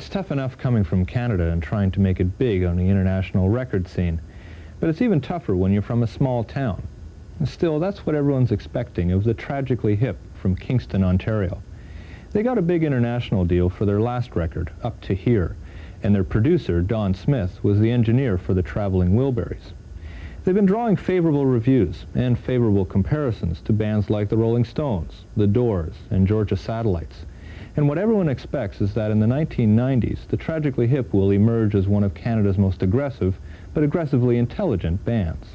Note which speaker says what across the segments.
Speaker 1: It's tough enough coming from Canada and trying to make it big on the international record scene, but it's even tougher when you're from a small town. Still, that's what everyone's expecting of the Tragically Hip from Kingston, Ontario. They got a big international deal for their last record, Up to Here, and their producer, Don Smith, was the engineer for the Traveling Wilburys. They've been drawing favorable reviews and favorable comparisons to bands like the Rolling Stones, the Doors, and Georgia Satellites. And what everyone expects is that in the 1990s, the Tragically Hip will emerge as one of Canada's most aggressive, but aggressively intelligent bands.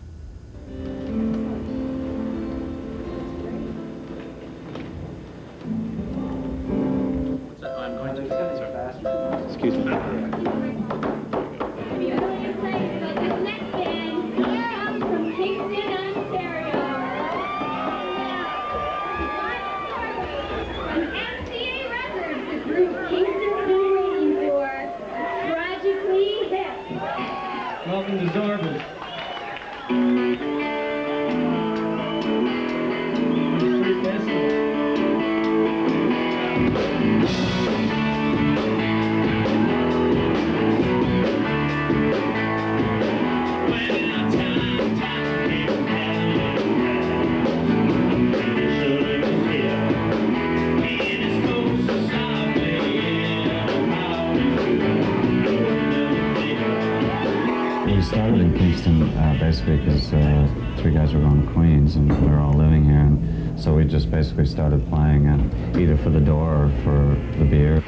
Speaker 2: Excuse me.
Speaker 3: Welcome to Zorba.
Speaker 4: We started in Kingston basically because three guys were going to Queens and we were all living here, and so we just basically started playing either for the door or for the beer.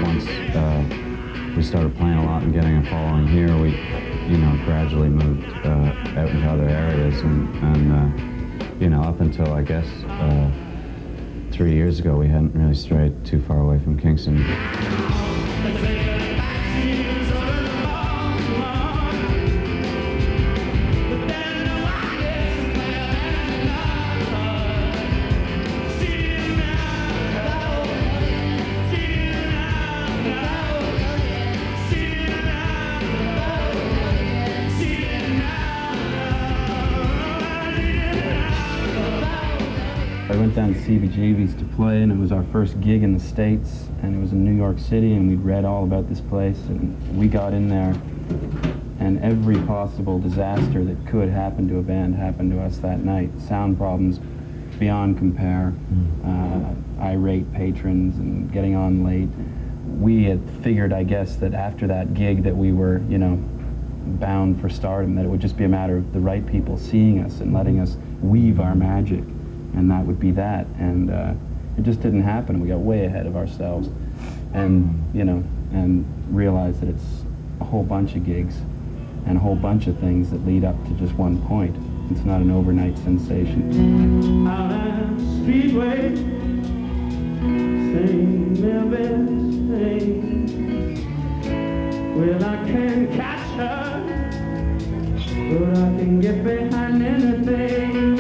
Speaker 4: Once we started playing a lot and getting a following here, we gradually moved out into other areas, and up until, I guess, 3 years ago, we hadn't really strayed too far away from Kingston.
Speaker 5: I went down to CBGB's to play, and it was our first gig in the States, and it was in New York City, and we'd read all about this place, and we got in there, and every possible disaster that could happen to a band happened to us that night. Sound problems beyond compare, irate patrons and getting on late. We had figured, I guess, that after that gig that we were, bound for stardom, that it would just be a matter of the right people seeing us and letting us weave our magic. And that would be that, and it just didn't happen. We got way ahead of ourselves, and and realized that it's a whole bunch of gigs and a whole bunch of things that lead up to just one point. It's not an overnight sensation.
Speaker 3: Out at the Speedway, sing their best thing. Well, I can't catch her, but I can get behind anything.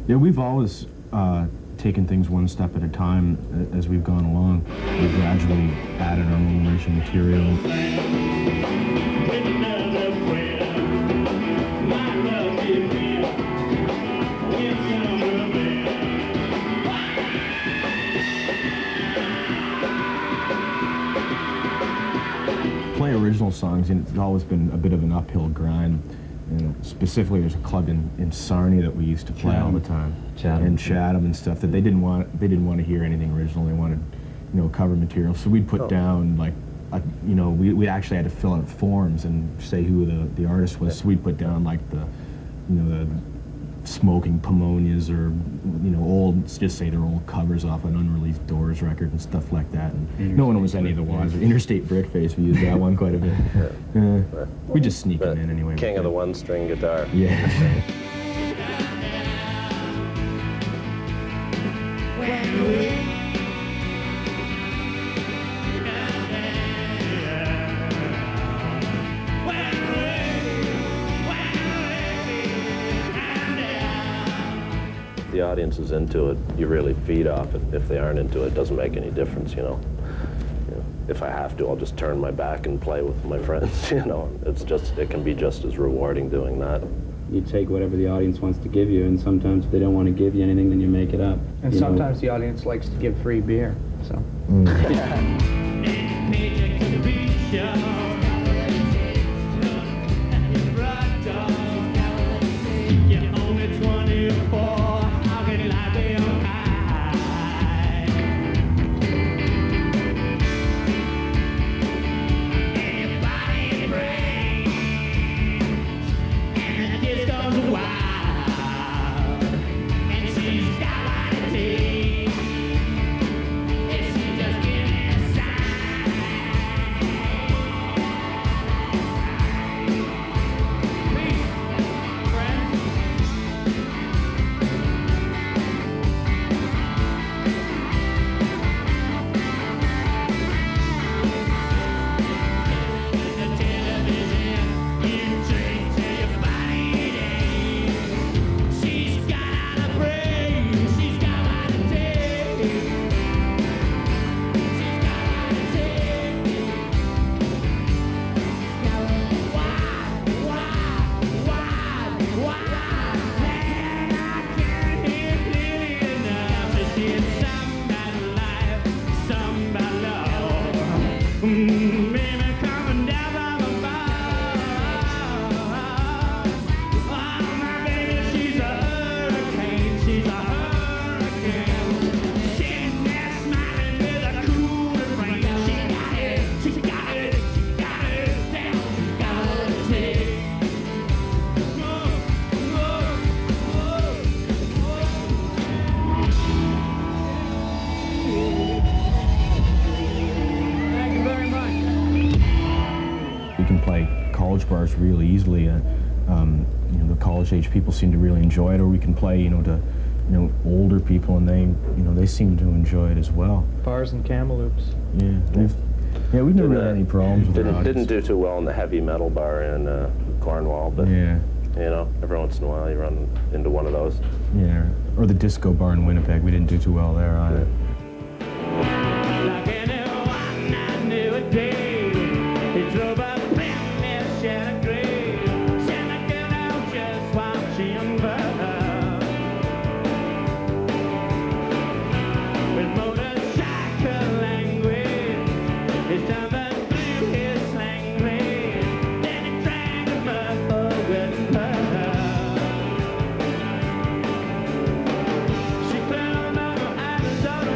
Speaker 2: Yeah, we've always taken things one step at a time as we've gone along. We've gradually added our own original material. Play original songs, and it's always been a bit of an uphill grind. Specifically, there's a club in Sarnia that we used to play all the time, and Chatham and stuff. That they didn't want to hear anything original. They wanted, cover material. So we'd put down we actually had to fill out forms and say who the artist was. So we'd put down like the smoking Pomonias or, you know, old, just say they're old covers off an unreleased Doors record and stuff like that. And no one was any of the wiser. Interstate Brickface, we used that one quite a bit. We just sneak them in anyway.
Speaker 6: King of the one-string guitar.
Speaker 2: Yeah.
Speaker 6: The audience is into it, you really feed off it. If they aren't into it, it doesn't make any difference, you know. If I have to, I'll just turn my back and play with my friends, you know. It can be just as rewarding doing that.
Speaker 5: You take whatever the audience wants to give you, and sometimes if they don't want to give you anything, then you make it up.
Speaker 7: And sometimes the audience likes to give free beer, so.
Speaker 2: Bars really easily. You know, the college-age people seem to really enjoy it, or we can play, you know, to, you know, older people, and they, you know, they seem to enjoy it as well.
Speaker 7: Bars and Cameloops.
Speaker 2: Yeah, we've never had any problems with it.
Speaker 6: Didn't do too well in the heavy metal bar in Cornwall, but
Speaker 2: yeah,
Speaker 6: you know, every once in a while you run into one of those.
Speaker 2: Yeah, or the disco bar in Winnipeg. We didn't do too well there either.
Speaker 3: Like anyone I knew a day, he drove up in this shattered grave. Santa girl out just watching bird. With motorcycle language, his stomach through his language. Then he drank him up with her. She found out I was all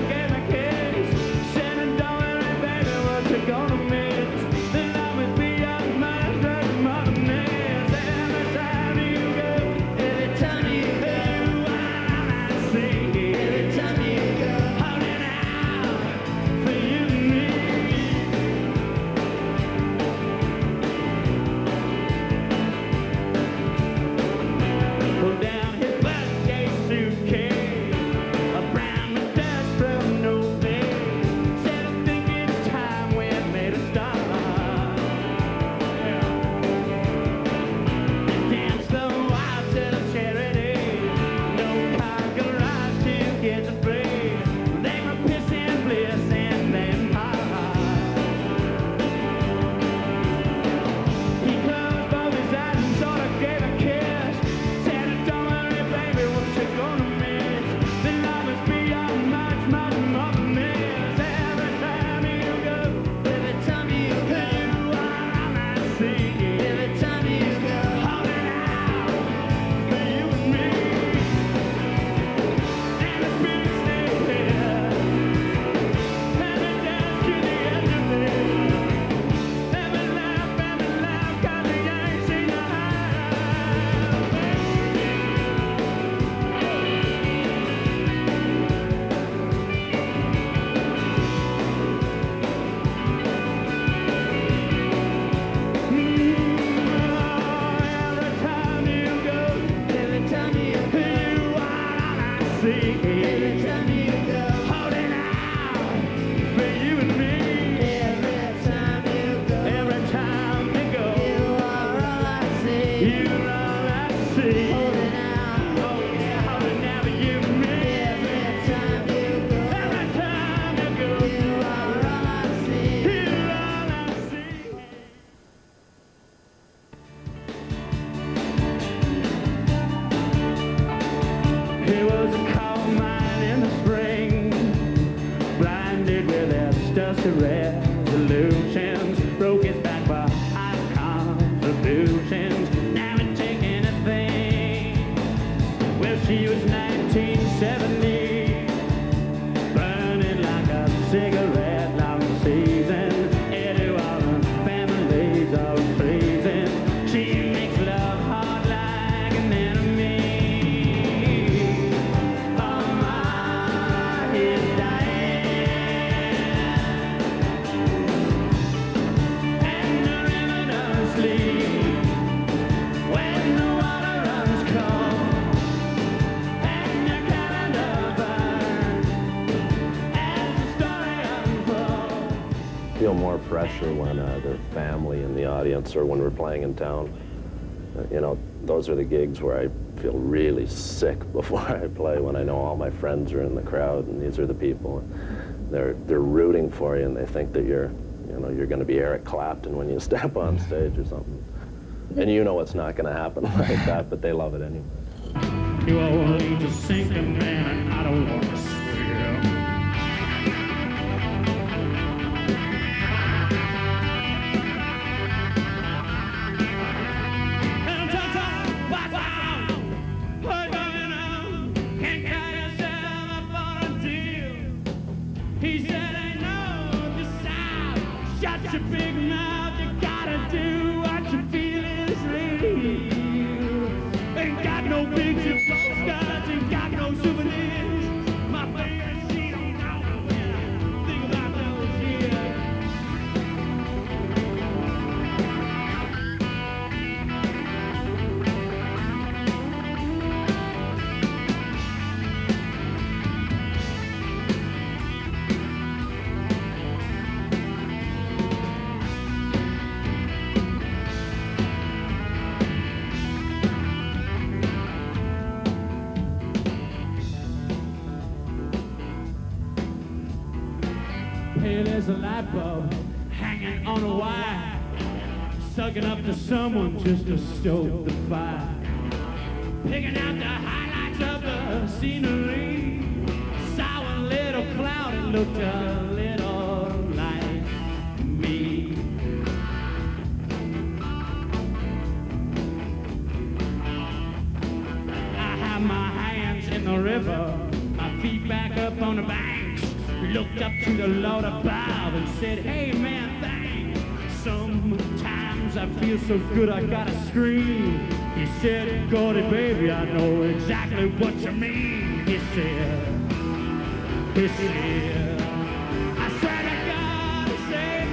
Speaker 3: She was 1970, burning like a cigarette long season. Into all the families are pleasing. She makes love hard like an enemy. Oh, my heart is dying, and the river don't sleep when the water runs cold.
Speaker 6: Feel more pressure when there's family in the audience or when we're playing in town. You know, those are the gigs where I feel really sick before I play, when I know all my friends are in the crowd and these are the people. They're rooting for you and they think that you're going to be Eric Clapton when you step on stage or something. And you know it's not going to happen like that, but they love it anyway.
Speaker 3: You all need to sink a man, and I don't want to swim. He said, I know the South. Shut your big mouth. You gotta do what you feel is real. Ain't got no picture postcards, ain't got no souvenirs. My baby, she don't know when I think about those years. Hey, there's a light bulb hanging on a wire, sucking up to someone just to stoke the fire. Picking out the highlights of the scenery. Saw a little cloud and looked a little like me. I have my hands in the river, my feet back up on the banks. Looked up to the Lord above and said, hey man, thanks. Sometimes I feel so good I gotta scream. He said, Gordy baby, I know exactly what you mean. He said, I swear to God, he said,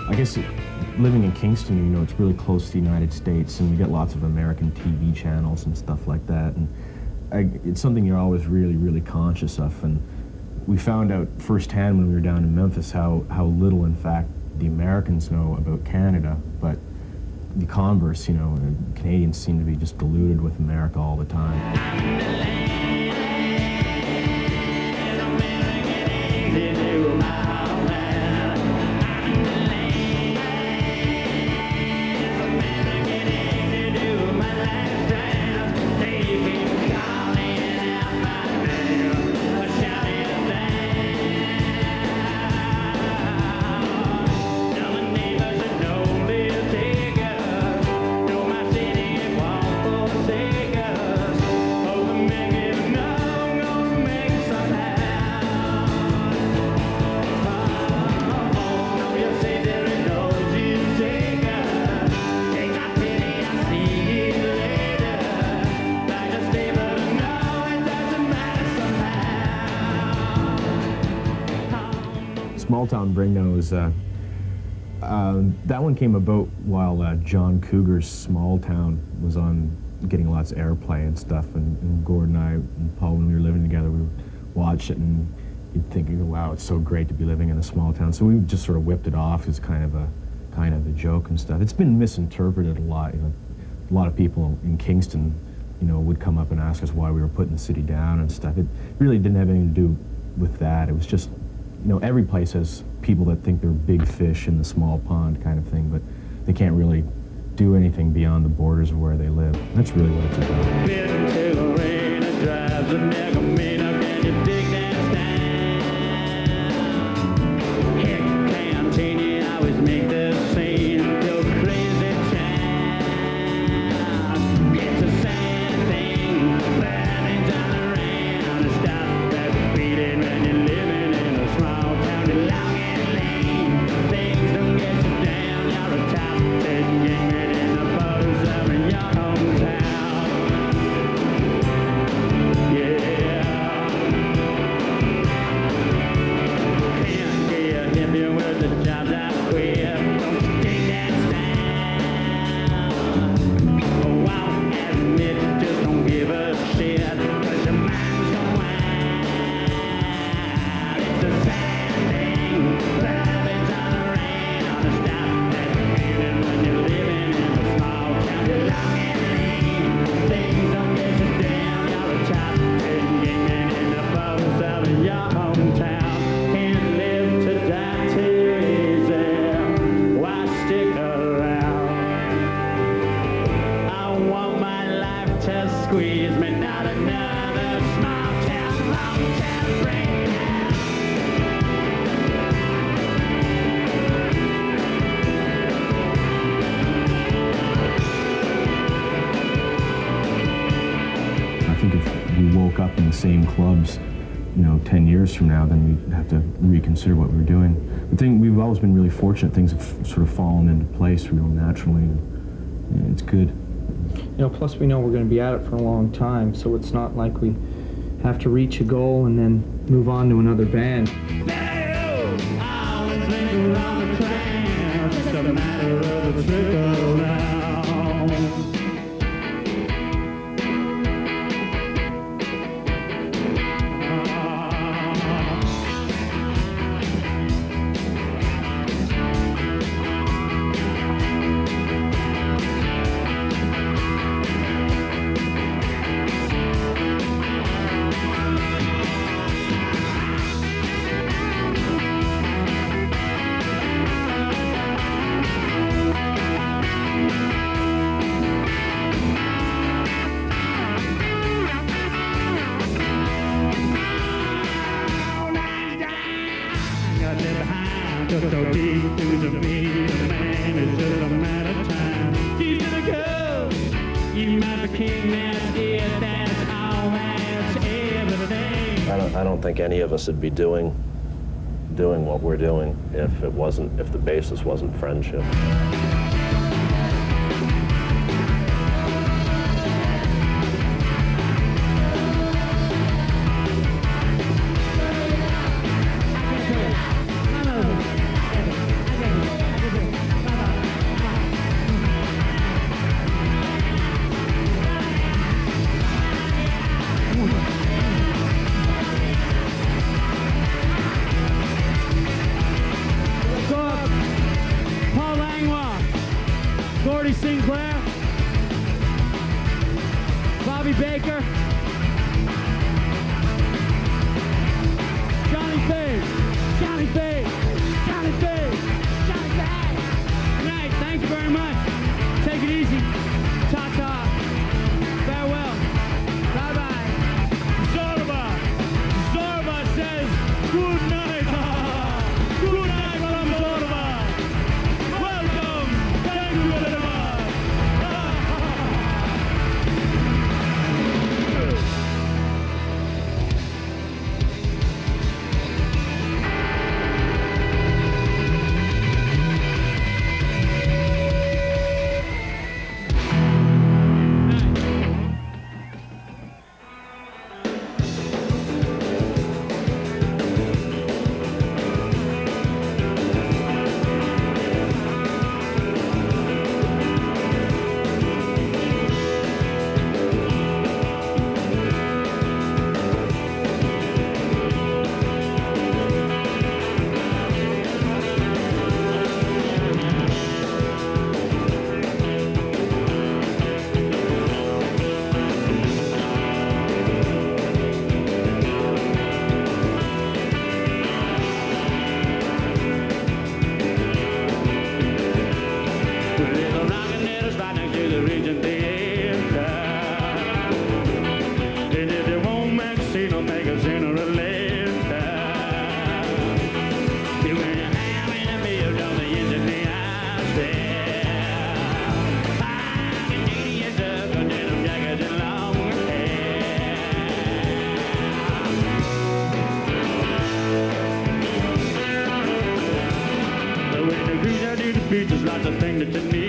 Speaker 2: I guess living in Kingston, you know, it's really close to the United States, and we get lots of American TV channels and stuff like that, and it's something you're always really, really conscious of. And we found out firsthand when we were down in Memphis how little, in fact, the Americans know about Canada, but the converse, you know, Canadians seem to be just deluded with America all the time. Small Town Bringdown was, that one came about while John Cougar's Small Town was on, getting lots of airplay and stuff, and Gordon and I and Paul, when we were living together, we watched it and you'd think, wow, it's so great to be living in a small town. So we just sort of whipped it off as kind of a joke and stuff. It's been misinterpreted a lot. You know, a lot of people in Kingston, you know, would come up and ask us why we were putting the city down and stuff. It really didn't have anything to do with that. It was just, you know, every place has people that think they're big fish in the small pond kind of thing, but they can't really do anything beyond the borders of where they live. That's really what it's about. Up in the same clubs, you know, 10 years from now, then we'd have to reconsider what we were doing. The thing, we've always been really fortunate. Things have sort of fallen into place real naturally, and it's good.
Speaker 7: You know, plus we know we're going to be at it for a long time, so it's not like we have to reach a goal and then move on to another band.
Speaker 6: I don't think any of us would be doing what we're doing if the basis wasn't friendship.
Speaker 3: me just like the thing that you need.